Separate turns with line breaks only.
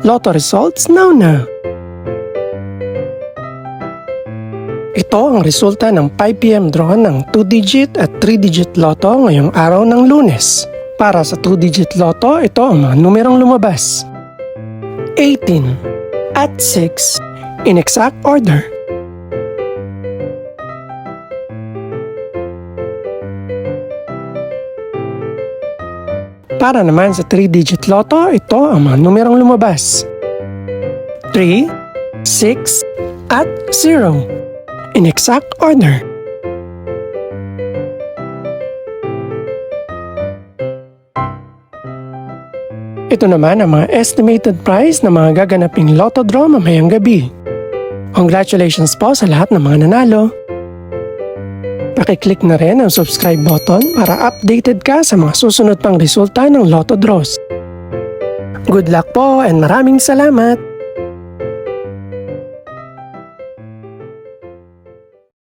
Lotto results now. Ito ang resulta ng 5 PM draw ng 2-digit at 3-digit lotto ngayong araw ng Lunes. Para sa 2-digit lotto, ito ang mga numerong lumabas. 18 at 6 in exact order. Para naman sa 3-digit lotto, ito ang mga numerong lumabas. 3, 6 at 0 in exact order. Ito naman ang mga estimated price ng mga gaganaping lotto draw mamayang gabi. Congratulations po sa lahat ng mga nanalo. Pakiclick na rin ang subscribe button para updated ka sa mga susunod pang resulta ng lotto draws. Good luck po and maraming salamat!